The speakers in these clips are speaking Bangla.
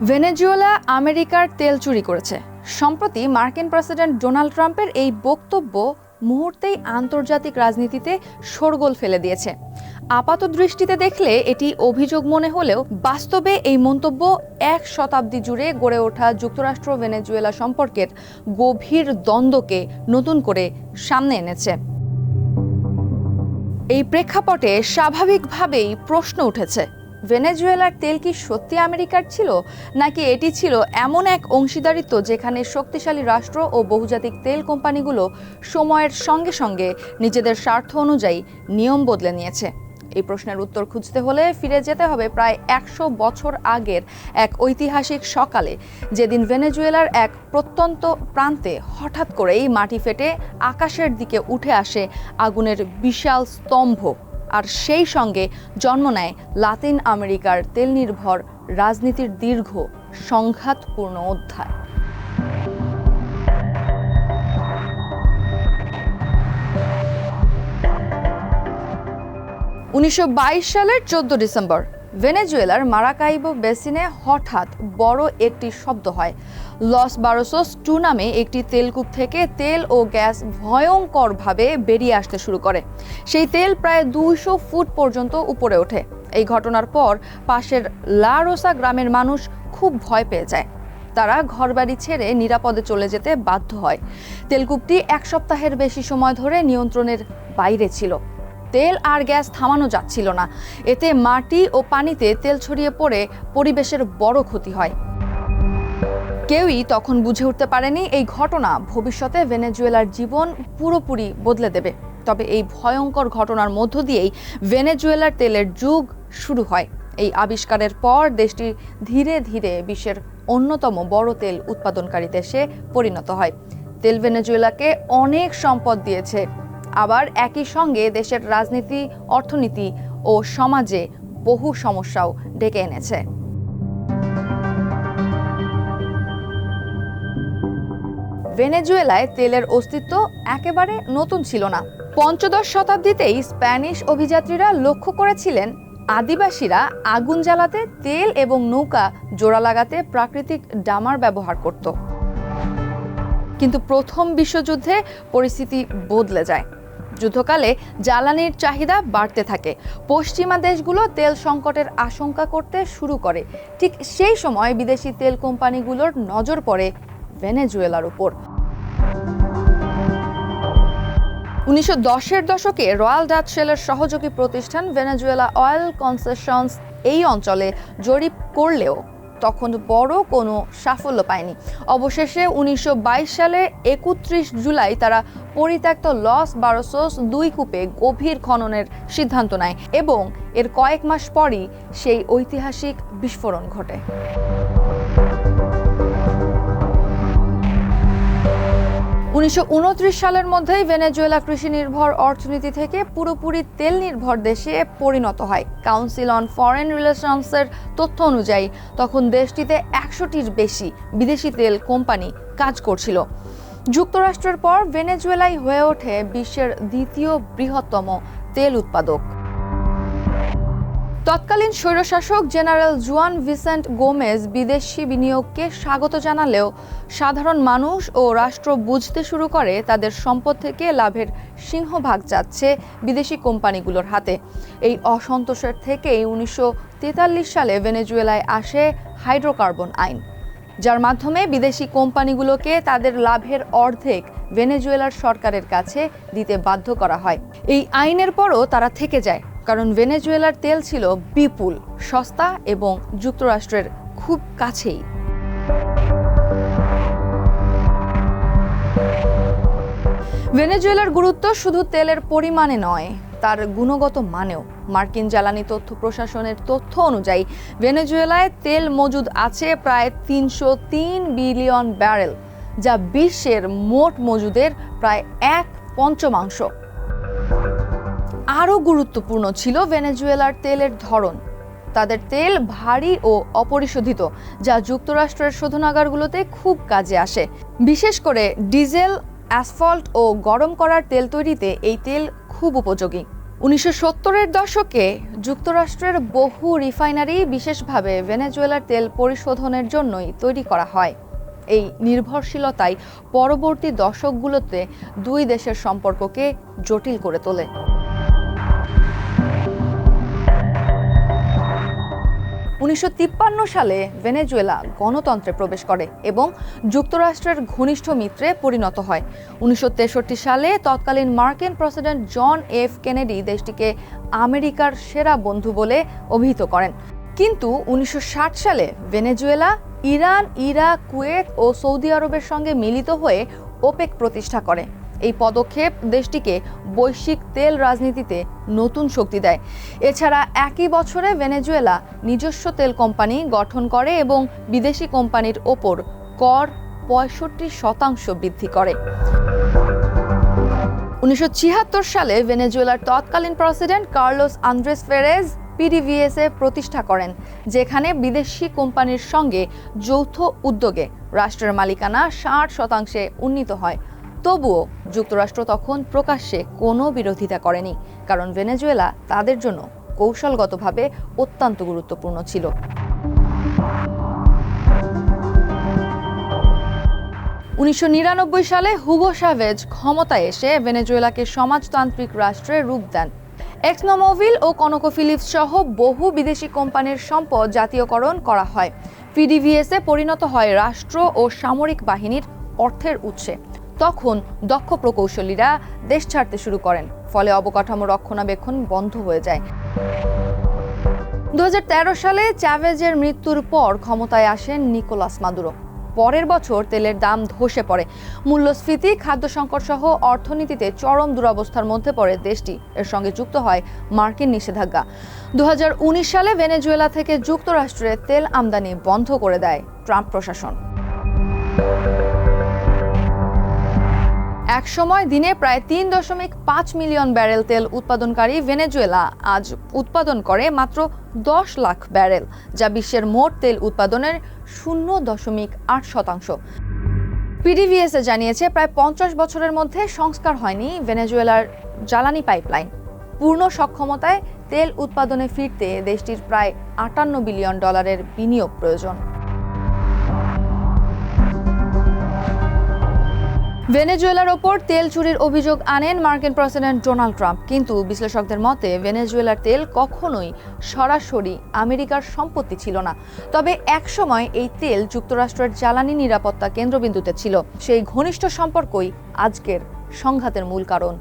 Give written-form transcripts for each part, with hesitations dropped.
ভেনেজুয়েলা আমেরিকার তেল চুরি করেছে। সম্প্রতি মার্কিন প্রেসিডেন্ট ডোনাল্ড ট্রাম্পের এই বক্তব্য মুহূর্তেই আন্তর্জাতিক রাজনীতিতে শোরগোল ফেলে দিয়েছে। আপাত দৃষ্টিতে দেখলে এটি অভিযোগ মনে হলেও বাস্তবে এই মন্তব্য এক শতাব্দী জুড়ে গড়ে ওঠা যুক্তরাষ্ট্র ভেনেজুয়েলা সম্পর্কের গভীর দ্বন্দ্বকে নতুন করে সামনে এনেছে। এই প্রেক্ষাপটে স্বাভাবিকভাবেই প্রশ্ন উঠেছে, ভেনেজুয়েলার তেল কি সত্যি আমেরিকার ছিল, নাকি এটি ছিল এমন এক অংশীদারিত্ব যেখানে শক্তিশালী রাষ্ট্র ও বহুজাতিক তেল কোম্পানিগুলো সময়ের সঙ্গে সঙ্গে নিজেদের স্বার্থ অনুযায়ী নিয়ম বদলে নিয়েছে? এই প্রশ্নের উত্তর খুঁজতে হলে ফিরে যেতে হবে প্রায় 100 বছর আগের এক ঐতিহাসিক সকালে, যেদিন ভেনেজুয়েলার এক প্রত্যন্ত প্রান্তে হঠাৎ করেই মাটি ফেটে আকাশের দিকে উঠে আসে আগুনের বিশাল স্তম্ভ, আর সেই সঙ্গে জন্ম নেয় লাতিন আমেরিকার তেল নির্ভর রাজনীতির দীর্ঘ সংঘাতপূর্ণ অধ্যায়। 1922 সালের 14 ডিসেম্বর ভেনেজুয়েলার মারাকাইবো বেসিনে হঠাৎ বড় একটি শব্দ হয়। লস বারোসোস 2 নামে একটি তেলকূপ থেকে তেল ও গ্যাস ভয়ঙ্করভাবে বেরিয়ে আসতে শুরু করে। সেই তেল প্রায় 200 ফুট পর্যন্ত উপরে ওঠে। এই ঘটনার পর পাশের লা রোসা গ্রামের মানুষ খুব ভয় পেয়ে যায়। তারা ঘরবাড়ি ছেড়ে নিরাপদে চলে যেতে বাধ্য হয়। তেলকূপটি 1 সপ্তাহের বেশি সময় ধরে নিয়ন্ত্রণের বাইরে ছিল। তেল আর গ্যাস থামানো যাচ্ছিল না। এতে মাটি ও পানিতে তেল ছড়িয়ে পড়ে পরিবেশের বড় ক্ষতি হয়। কেউই তখন বুঝে উঠতে পারেনি এই ঘটনা ভবিষ্যতে ভেনেজুয়েলার জীবন পুরোপুরি বদলে দেবে। তবে এই ভয়ঙ্কর ঘটনার মধ্য দিয়েই ভেনেজুয়েলার তেলের যুগ শুরু হয়। এই আবিষ্কারের পর দেশটি ধীরে ধীরে বিশ্বের অন্যতম বড় তেল উৎপাদনকারী দেশে পরিণত হয়। তেল ভেনেজুয়েলাকে অনেক সম্পদ দিয়েছে, আবার একই সঙ্গে দেশের রাজনীতি, অর্থনীতি ও সমাজে বহু সমস্যাও ডেকে এনেছে। ভেনেজুয়েলায় তেলের অস্তিত্ব একেবারে নতুন ছিল না। 15 শতাব্দীতেই স্প্যানিশ অভিযাত্রীরা লক্ষ্য করেছিলেন আদিবাসীরা আগুন জ্বালাতে তেল এবং নৌকা জোড়া লাগাতে প্রাকৃতিক ডামার ব্যবহার করত। কিন্তু প্রথম বিশ্বযুদ্ধে পরিস্থিতি বদলে যায়। যুদ্ধকালে জ্বালানির চাহিদা বাড়তে থাকে। পশ্চিমা দেশগুলো তেল সংকটের আশঙ্কা করতে শুরু করে। ঠিক সেই সময় বিদেশি তেল কোম্পানিগুলোর নজর পড়ে ভেনেজুয়েলার উপর। 1910-এর দশকে রয়্যাল ডাচ শেলের সহযোগী প্রতিষ্ঠান ভেনেজুয়েলা অয়েল কনসেশনস এই অঞ্চলে জরিপ করলেও তখন বড় কোনো সাফল্য পায়নি। অবশেষে 1922 সালে 31 জুলাই তারা পরিত্যক্ত লস বারোসোস 2 কূপে গভীর খননের সিদ্ধান্ত নেয় এবং এর কয়েক মাস পরই সেই ঐতিহাসিক বিস্ফোরণ ঘটে। (1929 সালের মধ্যেই ভেনেজুয়েলা কৃষি নির্ভর অর্থনীতি থেকে পুরোপুরি তেল নির্ভর দেশে পরিণত হয়। কাউন্সিল অন ফরেন রিলেশনসের তথ্য অনুযায়ী তখন দেশটিতে 100টির বেশি বিদেশি তেল কোম্পানি কাজ করছিল। যুক্তরাষ্ট্রের পর ভেনেজুয়েলাই হয়ে ওঠে বিশ্বের দ্বিতীয় বৃহত্তম তেল উৎপাদক। তৎকালীন স্বৈরশাসক জেনারেল জুয়ান ভিসেন্ট গোমেজ বিদেশি বিনিয়োগকে স্বাগত জানালেও সাধারণ মানুষ ও রাষ্ট্র বুঝতে শুরু করে তাদের সম্পদ থেকে লাভের সিংহভাগ যাচ্ছে বিদেশি কোম্পানিগুলোর হাতে। এই অসন্তোষের থেকেই 1943 সালে ভেনেজুয়েলায় আসে হাইড্রোকার্বন আইন, যার মাধ্যমে বিদেশি কোম্পানিগুলোকে তাদের লাভের অর্ধেক ভেনেজুয়েলার সরকারের কাছে দিতে বাধ্য করা হয়। এই আইনের পরও তারা থেকে যায়, কারণ ভেনেজুয়েলার তেল ছিল বিপুল, সস্তা এবং যুক্তরাষ্ট্রের খুব কাছেই। ভেনেজুয়েলার গুরুত্ব শুধু তেলের পরিমাণে নয়, তার গুণগত মানেও। মার্কিন জ্বালানি তথ্য প্রশাসনের তথ্য অনুযায়ী ভেনেজুয়েলায় তেল মজুদ আছে প্রায় 303 বিলিয়ন ব্যারেল, যা বিশ্বের মোট মজুদের প্রায় 1/5। আরও গুরুত্বপূর্ণ ছিল ভেনেজুয়েলার তেলের ধরন। তাদের তেল ভারী ও অপরিশোধিত, যা যুক্তরাষ্ট্রের শোধনাগারগুলোতে খুব কাজে আসে। বিশেষ করে ডিজেল, অ্যাসফল্ট ও গরম করার তেল তৈরিতে এই তেল খুব উপযোগী। 1970-এর দশকে যুক্তরাষ্ট্রের বহু রিফাইনারি বিশেষভাবে ভেনেজুয়েলার তেল পরিশোধনের জন্যই তৈরি করা হয়। এই নির্ভরশীলতাই পরবর্তী দশকগুলোতে দুই দেশের সম্পর্ককে জটিল করে তোলে। 1953 সালে ভেনেজুয়েলা গণতন্ত্রে প্রবেশ করে এবং যুক্তরাষ্ট্রের ঘনিষ্ঠ মিত্রে পরিণত হয়। 1963 সালে তৎকালীন মার্কিন প্রেসিডেন্ট জন এফ কেনেডি দেশটিকে আমেরিকার সেরা বন্ধু বলে অভিহিত করেন। কিন্তু 1960 সালে ভেনেজুয়েলা ইরান, ইরাক, কুয়েত ও সৌদি আরবের সঙ্গে মিলিত হয়ে ওপেক প্রতিষ্ঠা করে। এই পদক্ষেপ দেশটিকে বৈশ্বিক তেল রাজনীতিতে নতুন শক্তি দেয়। এছাড়া একই বছরে ভেনেজুয়েলা নিজস্ব তেল কোম্পানি গঠন করে এবং বিদেশি কোম্পানির ওপর কর 65% বৃদ্ধি করে। 1976 সালে ভেনেজুয়েলার তৎকালীন president Carlos Andres phrase PDVSA প্রতিষ্ঠা করেন, যেখানে বিদেশি কোম্পানির সঙ্গে যৌথ উদ্যোগে রাষ্ট্রের মালিকানা 60% উন্নীত হয়। তবুও যুক্তরাষ্ট্র তখন প্রকাশ্যে কোনো বিরোধিতা করেনি, কারণ ভেনেজুয়েলা তাদের জন্য কৌশলগতভাবে অত্যন্ত গুরুত্বপূর্ণ ছিল। 1999 সালে হুগো চাভেজ ক্ষমতায় এসে ভেনেজুয়েলাকে সমাজতান্ত্রিক রাষ্ট্রে রূপ দেন। এক্সনোমোভিল ও কনোকোফিলিপস সহ বহু বিদেশি কোম্পানির সম্পদ জাতীয়করণ করা হয়। পিডিভিএসএ পরিণত হয় রাষ্ট্র ও সামরিক বাহিনীর অর্থের উৎসে। তখন দক্ষ প্রকৌশলীরা দেশ ছাড়তে শুরু করেন, ফলে অবকাঠামো রক্ষণাবেক্ষণ বন্ধ হয়ে যায়। 2013 সালে চাভেজের মৃত্যুর পর ক্ষমতায় আসেন নিকোলাস মাদুরো। পরের বছর তেলের দাম ধসে পড়ে, মূল্যস্ফীতি, খাদ্য সংকট সহ অর্থনীতিতে চরম দুরবস্থার মধ্যে পড়ে দেশটি। এর সঙ্গে যুক্ত হয় মার্কিন নিষেধাজ্ঞা। 2019 সালে ভেনেজুয়েলা থেকে যুক্তরাষ্ট্রে তেল আমদানি বন্ধ করে দেয় ট্রাম্প প্রশাসন। এক সময় দিনে প্রায় 3.5 মিলিয়ন ব্যারেল তেল উৎপাদনকারী ভেনেজুয়েলা আজ উৎপাদন করে মাত্র 10 লাখ ব্যারেল, যা বিশ্বের মোট তেল উৎপাদনের 0.8%। পিডিভিএসএ জানিয়েছে প্রায় 50 বছরের মধ্যে সংস্কার হয়নি ভেনেজুয়েলার জ্বালানি পাইপলাইন। পূর্ণ সক্ষমতায় তেল উৎপাদনে ফিরতে দেশটির প্রায় $58 বিলিয়ন বিনিয়োগ প্রয়োজন। ভেনেজুয়েলার ওপর তেল চুরির অভিযোগ আনেন মার্কিন প্রেসিডেন্ট ডোনাল্ড ট্রাম্প, কিন্তু বিশ্লেষকদের মতে ভেনেজুয়েলার তেল কখনোই সরাসরি আমেরিকার সম্পত্তি ছিল না। তবে একসময় এই তেল যুক্তরাষ্ট্রের জ্বালানি নিরাপত্তা কেন্দ্রবিন্দুতে ছিল। সেই ঘনিষ্ঠ সম্পর্কই আজকের সংঘাতের মূল কারণ।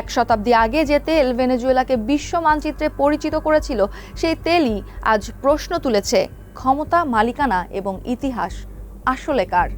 এক শতাব্দী আগে যে তেল ভেনেজুয়েলাকে বিশ্ব মানচিত্রে পরিচিত করেছিল, সেই তেলই আজ প্রশ্ন তুলেছে ক্ষমতা, মালিকানা এবং ইতিহাস আসলে কার।